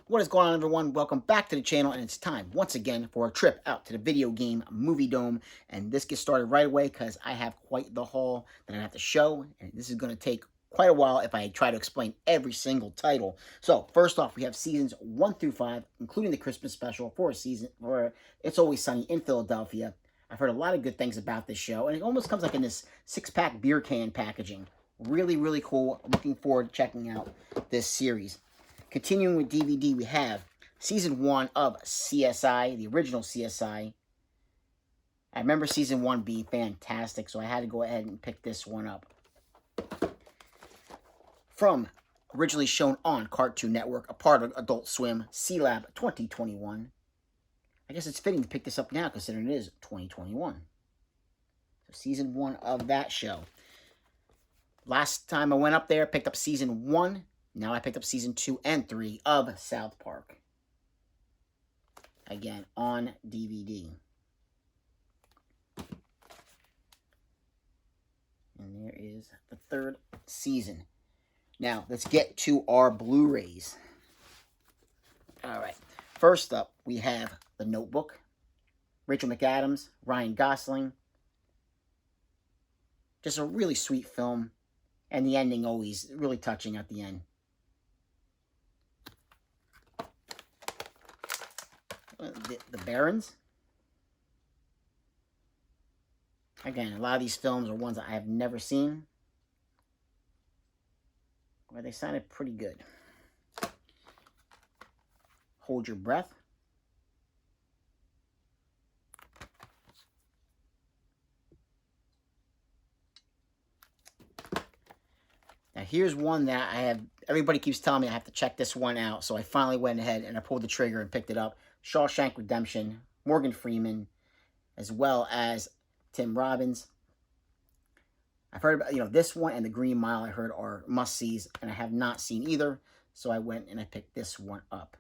What is going on, everyone? Welcome back to the channel, and it's time once again for a trip out to the video game movie dome. And this gets started right away because I have quite the haul that I have to show, and this is going to take quite a while if I try to explain every single title. So first off, we have seasons 1 through 5, including the Christmas special for It's Always Sunny in Philadelphia. I've heard a lot of good things about this show, and it almost comes like in this 6-pack beer can packaging. Really, really cool. Looking forward to checking out this series. Continuing with DVD, we have Season 1 of CSI, the original CSI. I remember Season 1 being fantastic, so I had to go ahead and pick this one up. From originally shown on Cartoon Network, a part of Adult Swim, Sealab 2021. I guess it's fitting to pick this up now, considering it is 2021. So Season 1 of that show. Last time I went up there, picked up Season 1. Now I picked up Season 2 and 3 of South Park. Again, on DVD. And there is the third season. Now, let's get to our Blu-rays. Alright, first up, we have The Notebook. Rachel McAdams, Ryan Gosling. Just a really sweet film. And the ending always really touching at the end. The Barons. Again, a lot of these films are ones that I have never seen. But they sounded pretty good. Hold Your Breath. Now here's one that I have, everybody keeps telling me I have to check this one out, so I finally went ahead and I pulled the trigger and picked it up. Shawshank Redemption, Morgan Freeman, as well as Tim Robbins. I've heard about, this one and The Green Mile I heard are must-sees, and I have not seen either, so I went and I picked this one up.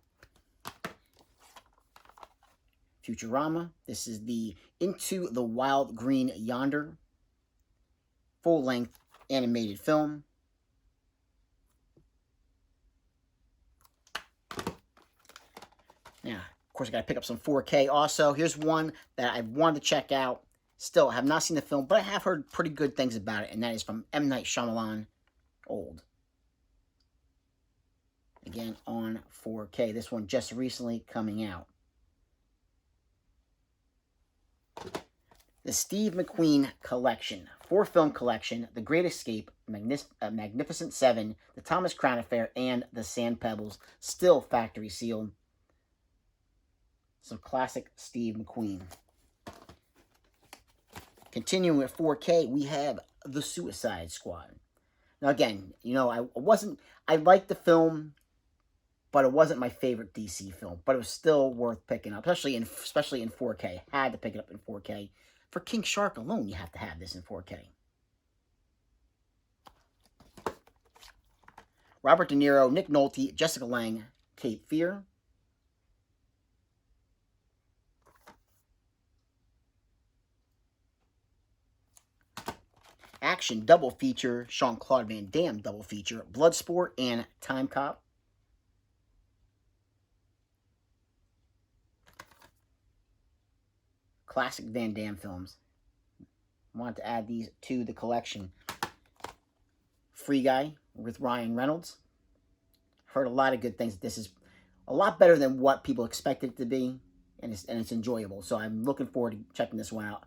Futurama, this is the Into the Wild Green Yonder full-length animated film. Now, of course, I got to pick up some 4K also. Here's one that I wanted to check out. Still, I have not seen the film, but I have heard pretty good things about it, and that is from M. Night Shyamalan, Old. Again, on 4K. This one just recently coming out. The Steve McQueen Collection. 4-film collection. The Great Escape, Magnificent Seven, The Thomas Crown Affair, and The Sand Pebbles. Still factory sealed. Some classic Steve McQueen. Continuing with 4K, we have The Suicide Squad. Now again, I liked the film, but it wasn't my favorite DC film. But it was still worth picking up, especially in 4K. Had to pick it up in 4K. For King Shark alone, you have to have this in 4K. Robert De Niro, Nick Nolte, Jessica Lange, Cape Fear. Action double feature, Jean-Claude Van Damme double feature, Bloodsport and Time Cop. Classic Van Damme films. Want to add these to the collection. Free Guy with Ryan Reynolds. Heard a lot of good things. This is a lot better than what people expected it to be, and it's enjoyable. So I'm looking forward to checking this one out.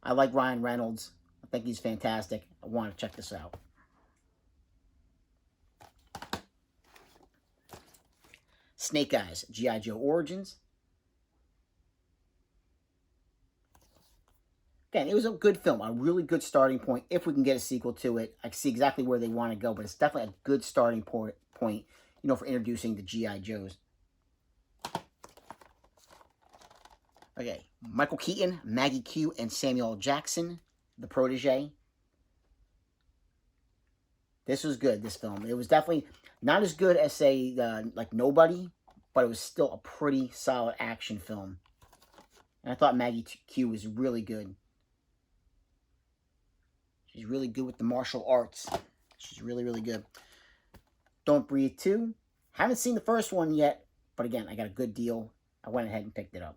I like Ryan Reynolds. I think he's fantastic. I want to check this out. Snake Eyes, G.I. Joe Origins. Again, it was a good film, a really good starting point. If we can get a sequel to it, I can see exactly where they want to go, but it's definitely a good starting point, for introducing the G.I. Joes. Okay, Michael Keaton, Maggie Q, and Samuel Jackson, The Protege. This was good, this film. It was definitely not as good as, say, like Nobody, but it was still a pretty solid action film. And I thought Maggie Q was really good. She's really good with the martial arts. She's really, really good. Don't Breathe 2. Haven't seen the first one yet, But again, I got a good deal. I went ahead and picked it up.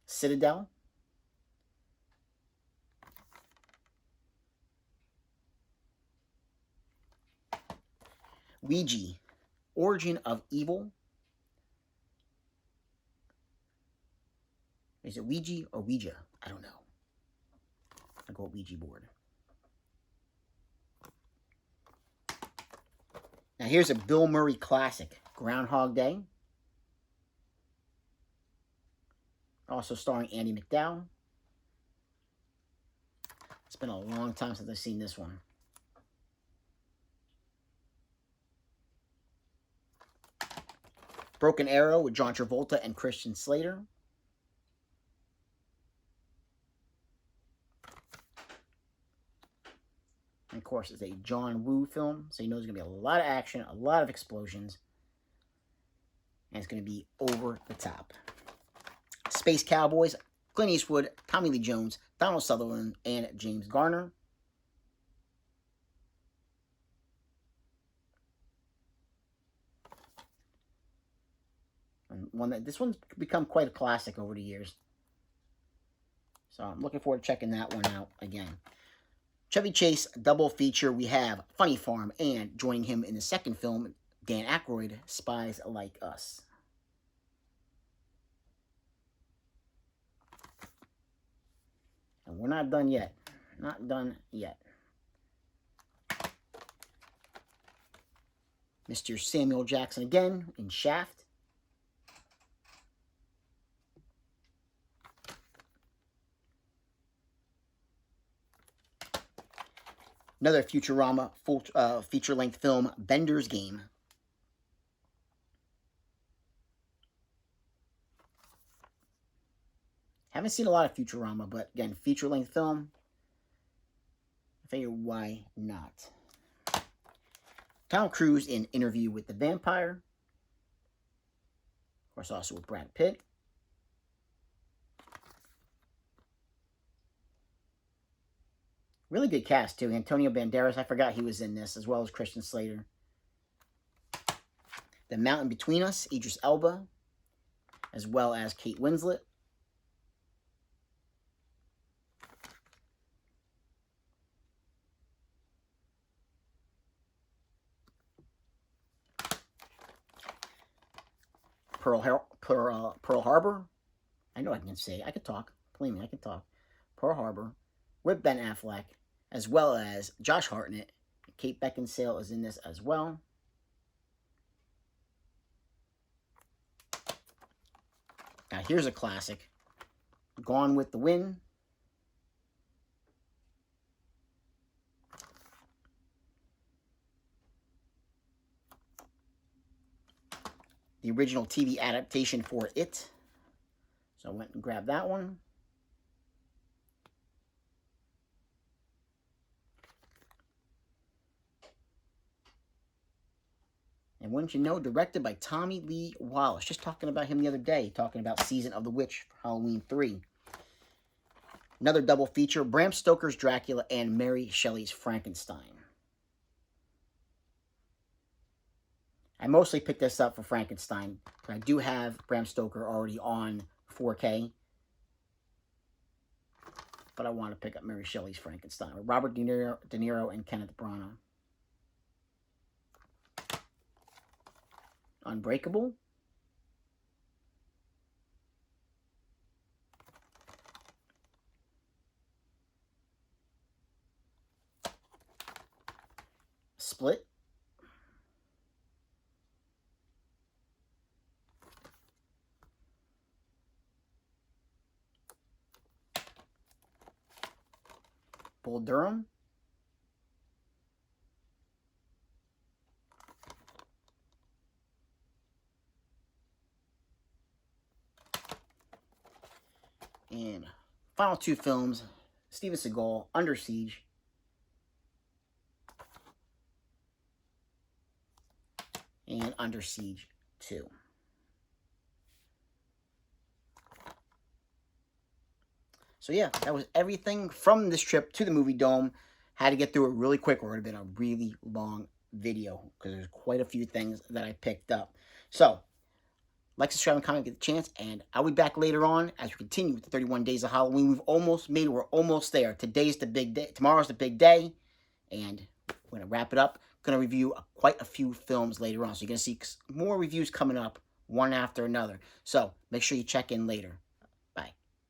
Citadel. Ouija, Origin of Evil. Is it Ouija or Ouija? I don't know. I'll go with Ouija board. Now here's a Bill Murray classic, Groundhog Day. Also starring Andie MacDowell. It's been a long time since I've seen this one. Broken Arrow with John Travolta and Christian Slater. And of course, it's a John Woo film, so you know there's going to be a lot of action, a lot of explosions, and it's going to be over the top. Space Cowboys, Clint Eastwood, Tommy Lee Jones, Donald Sutherland, and James Garner. And this one's become quite a classic over the years. So I'm looking forward to checking that one out again. Chevy Chase double feature. We have Funny Farm, and joining him in the second film, Dan Aykroyd, Spies Like Us. And we're not done yet. Not done yet. Mr. Samuel Jackson again in Shaft. Another Futurama full feature-length film, Bender's Game. Haven't seen a lot of Futurama, but again, feature-length film. I figured, why not? Tom Cruise in Interview with the Vampire. Of course, also with Brad Pitt. Really good cast, too. Antonio Banderas, I forgot he was in this, as well as Christian Slater. The Mountain Between Us, Idris Elba, as well as Kate Winslet. Pearl Harbor. I know I can say. I could talk. Believe me, I can talk. Pearl Harbor with Ben Affleck, as well as Josh Hartnett. Kate Beckinsale is in this as well. Now here's a classic. Gone with the Wind. The original TV adaptation for It. So I went and grabbed that one. And wouldn't you know, directed by Tommy Lee Wallace. Just talking about him the other day, talking about Season of the Witch for Halloween 3. Another double feature, Bram Stoker's Dracula and Mary Shelley's Frankenstein. I mostly picked this up for Frankenstein, but I do have Bram Stoker already on 4K. But I want to pick up Mary Shelley's Frankenstein with Robert De Niro and Kenneth Branagh. Unbreakable. Split. Bull Durham. And final two films, Steven Seagal, Under Siege. And Under Siege 2. So yeah, that was everything from this trip to the Movie Dome. Had to get through it really quick or it would have been a really long video because there's quite a few things that I picked up. So, like, subscribe, and comment, get the chance, and I'll be back later on as we continue with the 31 Days of Halloween. We've almost made it. We're almost there. Today's the big day. Tomorrow's the big day, and we're going to wrap it up. Going to review quite a few films later on, so you're going to see more reviews coming up, one after another. So, make sure you check in later.